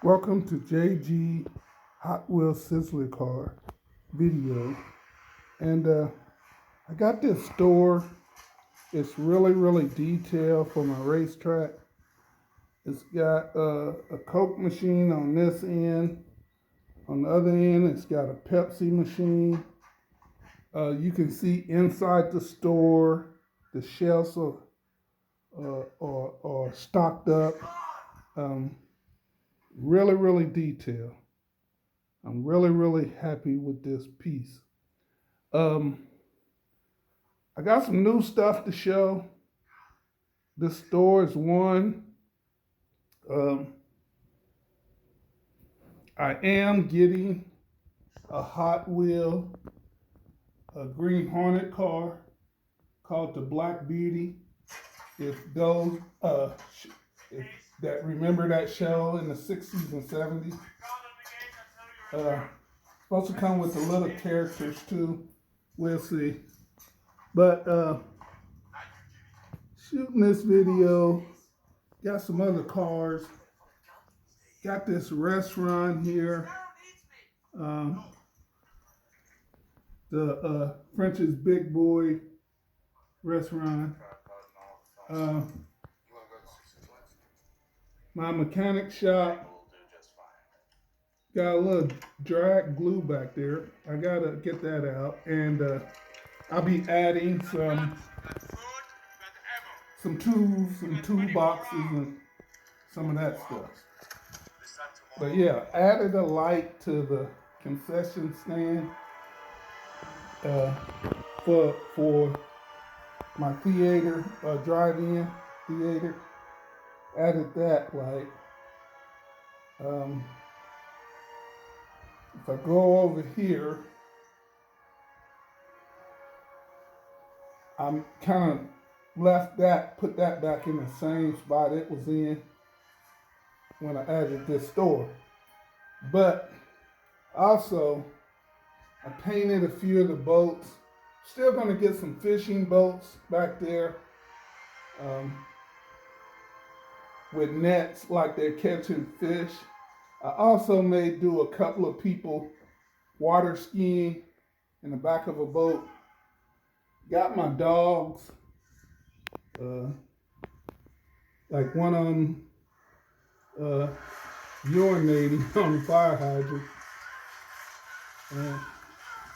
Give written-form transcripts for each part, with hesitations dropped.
Welcome to JG Hot Wheels Sizzler car video. And I got this store. It's really detailed for my racetrack. It's got a Coke machine on this end. On the other end, it's got a Pepsi machine. You can see inside the store, the shelves are stocked up. Really detailed. I'm really happy with this piece. I got some new stuff to show. This store is one. I am getting a Hot Wheel, a Green Hornet car called the Black Beauty. If those if that remember that show in the 60s and 70s. Supposed to come with the little characters too. We'll see. But shooting this video, got some other cars. Got this restaurant here. The French's Big Boy restaurant. My mechanic shop. Got a little drag glue back there. I gotta get that out, and I'll be adding some tools, some toolboxes, and some of that stuff. But yeah, added a light to the concession stand for my theater, drive-in theater. Added that light. If I go over here, I'm kind of put that back in the same spot it was in when I added this store. But also, I painted a few of the boats. Still gonna get some fishing boats back there with nets like they're catching fish. I also may do a couple of people water skiing in the back of a boat. Got my dogs, like one of them urinating on the fire hydrant.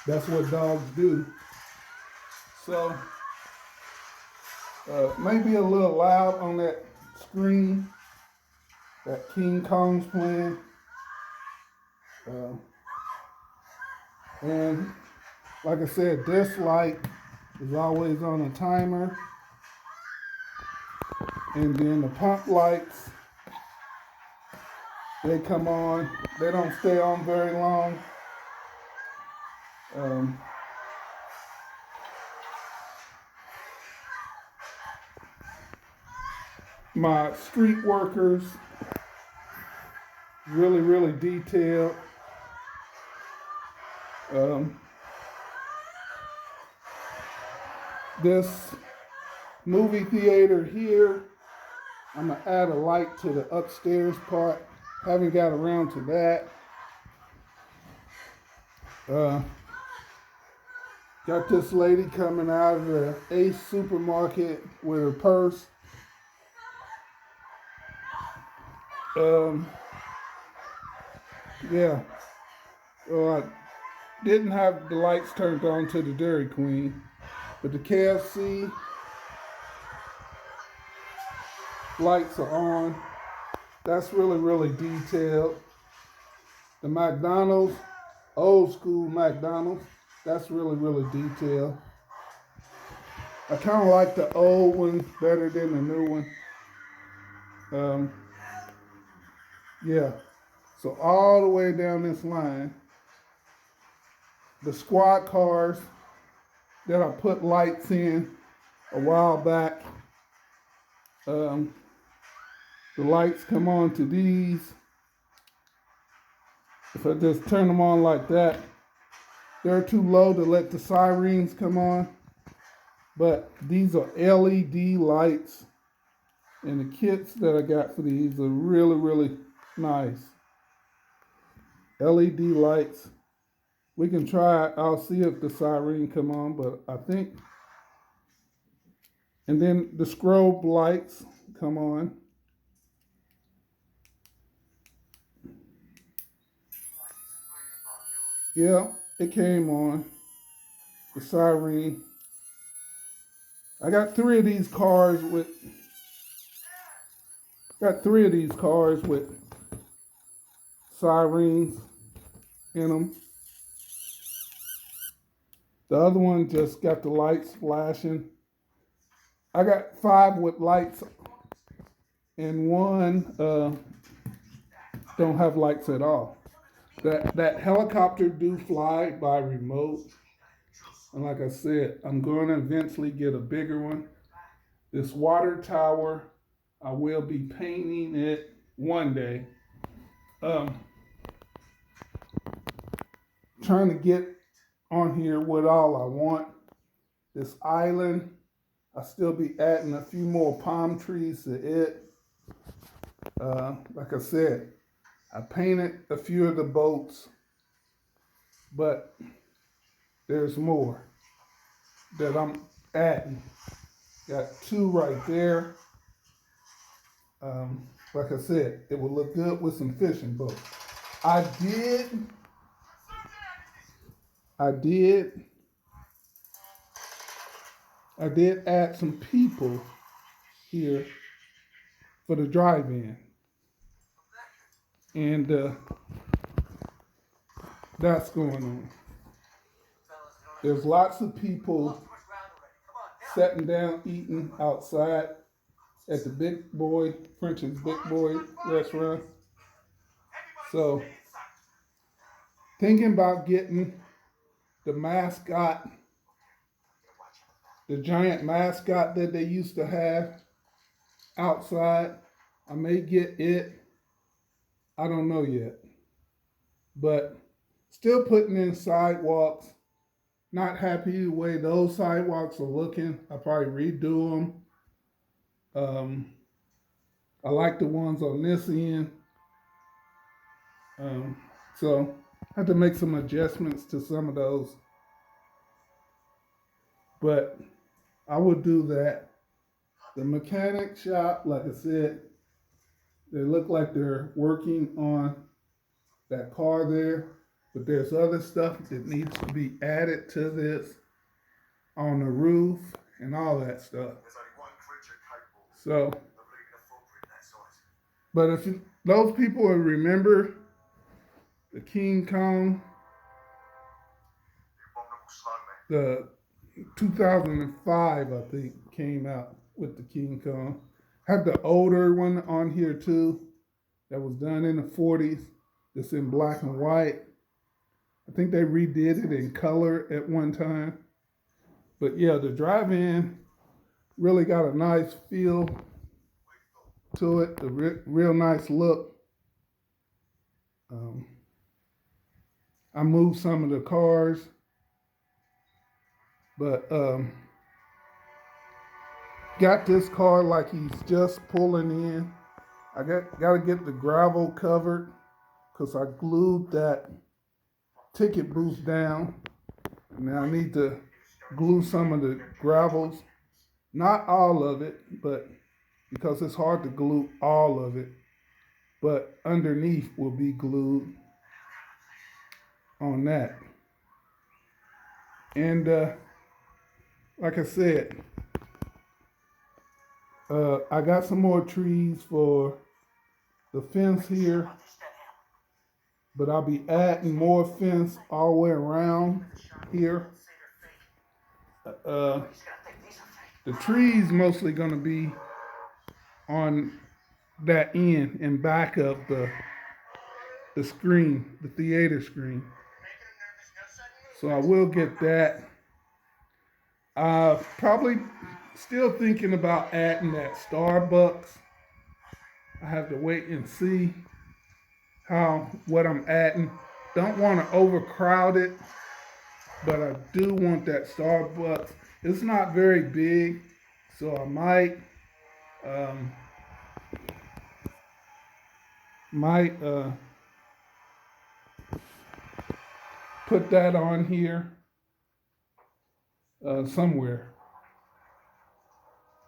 That's what dogs do. So, maybe a little loud on that screen that King Kong's playing. And like I said, this light is always on a timer. And then the pump lights, they come on. They don't stay on very long. My street workers, really detailed. This movie theater here, I'm gonna add a light to the upstairs part. Haven't got around to that. Got this lady coming out of the Ace supermarket with her purse. Yeah. I didn't have the lights turned on to the Dairy Queen, but the KFC lights are on. That's really detailed. The McDonald's, old school McDonald's, that's really detailed. I kind of like the old one better than the new one. Yeah, so all the way down this line, the squad cars that I put lights in a while back, the lights come on to these. If I just turn them on like that, they're too low to let the sirens come on. But these are LED lights, and the kits that I got for these are really nice. LED lights. We can try, I'll see if the siren come on, but I think, and then the strobe lights come on. Yeah, it came on, the siren. I got three of these cars with sirens in them. The other one just got the lights flashing. I got 5 with lights, and one don't have lights at all. That helicopter do fly by remote, and like I said, I'm going to eventually get a bigger one. This water tower, I will be painting it one day. Trying to get on here with all I want. This island, I'll still be adding a few more palm trees to it. Like I said, I painted a few of the boats, but there's more that I'm adding. Got 2 right there. Like I said, it will look good with some fishing boats. I did add some people here for the drive-in. And that's going on. There's lots of people sitting down eating outside at the French's Big Boy restaurant. So, thinking about getting the mascot, the giant mascot that they used to have outside. I may get it. I don't know yet. But still putting in sidewalks. Not happy the way those sidewalks are looking. I'll probably redo them. I like the ones on this end. So I have to make some adjustments to some of those. But I will do that. The mechanic shop, like I said, they look like they're working on that car there. But there's other stuff that needs to be added to this on the roof and all that stuff. So, but if those people will remember the King Kong, the 2005, I think, came out with the King Kong. Have the older one on here too, that was done in the 40s. It's in black and white. I think they redid it in color at one time. But yeah, the drive-in really got a nice feel to it, the real nice look. I moved some of the cars, but got this car like he's just pulling in. I got to get the gravel covered because I glued that ticket booth down. Now I need to glue some of the gravels, not all of it, but because it's hard to glue all of it, but underneath will be glued on that. And like I said, I got some more trees for the fence here, but I'll be adding more fence all the way around here. The trees mostly going to be on that end and back of the screen, the theater screen. So I will get that. Probably still thinking about adding that Starbucks. I have to wait and see what I'm adding. Don't want to overcrowd it, but I do want that Starbucks. It's not very big, so I might put that on here somewhere.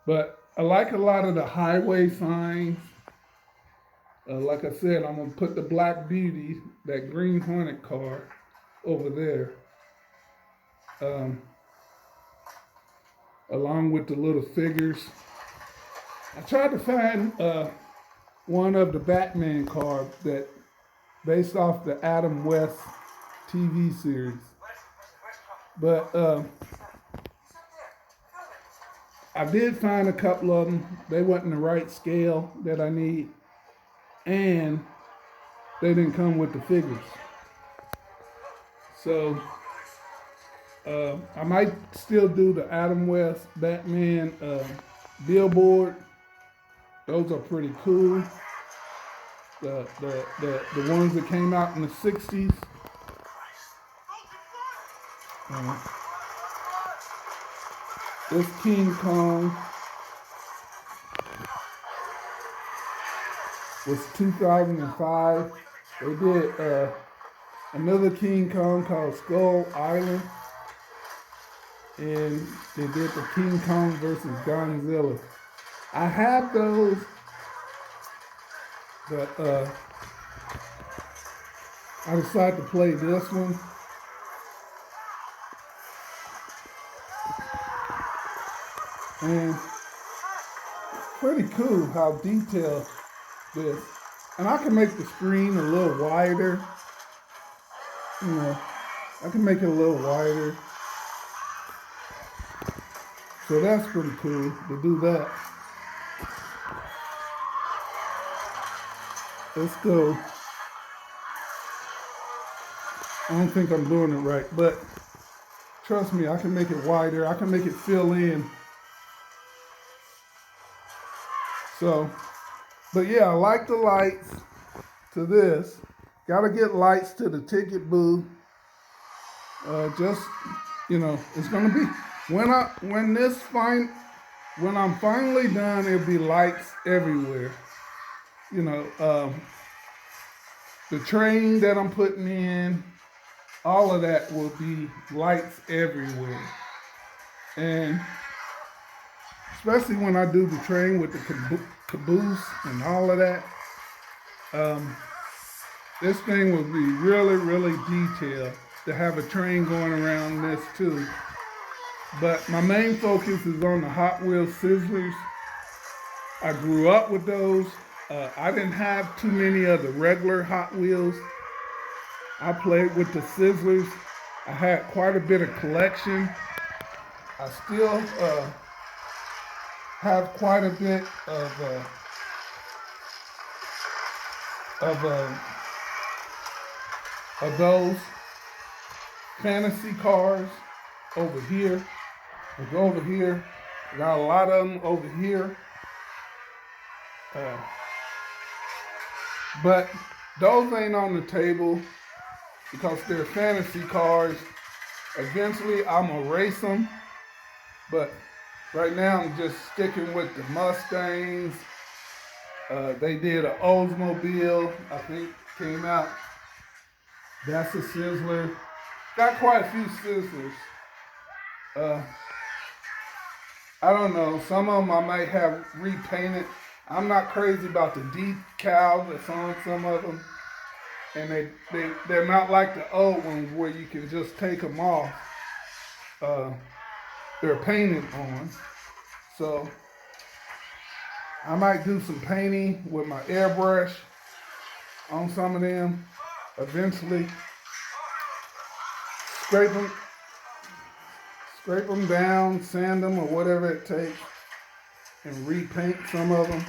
But I like a lot of the highway signs. Like I said, I'm going to put the Black Beauty, that green Hornet car, over there. Along with the little figures. I tried to find one of the Batman cars that based off the Adam West TV series. But I did find a couple of them. They wasn't the right scale that I need. And they didn't come with the figures. So I might still do the Adam West Batman billboard. Those are pretty cool. The ones that came out in the 60s. This King Kong was 2005. They did another King Kong called Skull Island. And they did the King Kong versus Godzilla. I have those, but I decided to play this one. And pretty cool how detailed this. And I can make the screen a little wider. You know, I can make it a little wider. So that's pretty cool to do that. Let's go. I don't think I'm doing it right, but trust me, I can make it wider. I can make it fill in. So, but yeah, I like the lights to this. Gotta get lights to the ticket booth. Just, you know, it's gonna be, when I'm finally done, it'll be lights everywhere. You know, the train that I'm putting in, all of that will be lights everywhere. And especially when I do the train with the caboose and all of that, this thing will be really, really detailed to have a train going around this too. But my main focus is on the Hot Wheels Sizzlers. I grew up with those. I didn't have too many of the regular Hot Wheels. I played with the Sizzlers. I had quite a bit of collection. I still have quite a bit of those fantasy cars over here. I go over here. I got a lot of them over here. But those ain't on the table because they're fantasy cars. Eventually, I'm gonna race them. But right now, I'm just sticking with the Mustangs. They did an Oldsmobile, I think, came out. That's a Sizzler. Got quite a few Sizzlers. I don't know. Some of them I might have repainted. I'm not crazy about the decal that's on some of them. And they're not like the old ones where you can just take them off. They're painted on. So I might do some painting with my airbrush on some of them eventually. Scrape them down, sand them, or whatever it takes, and repaint some of them.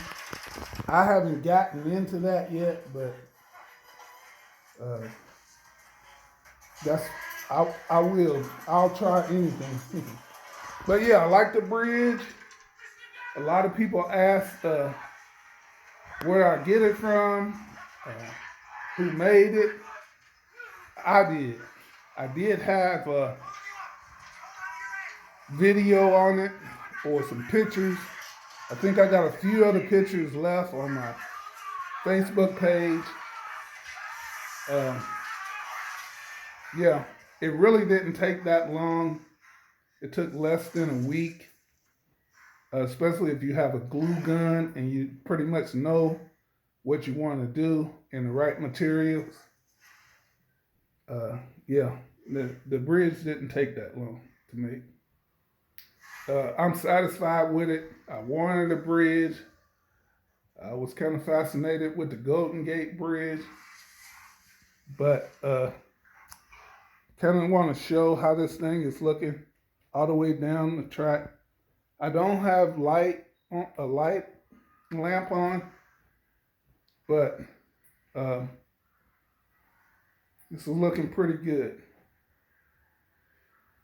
I haven't gotten into that yet, but I will. I'll try anything. But yeah, I like the bridge. A lot of people ask where I get it from, who made it. I did. I did have a video on it or some pictures. I think I got a few other pictures left on my Facebook page. Yeah, it really didn't take that long. It took less than a week, especially if you have a glue gun and you pretty much know what you want to do and the right materials. Yeah, the bridge didn't take that long to make. I'm satisfied with it. I wanted a bridge. I was kind of fascinated with the Golden Gate Bridge, but kind of want to show how this thing is looking all the way down the track. I don't have a light lamp on, but uh, this is looking pretty good.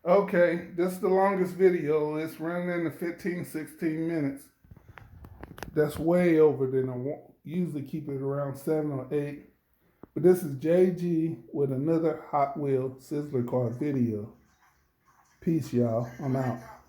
Okay, this is the longest video. It's running in the 15, 16 minutes. That's way over than I usually keep it around 7 or 8. But this is JG with another Hot Wheel Sizzler car video. Peace, y'all. I'm out.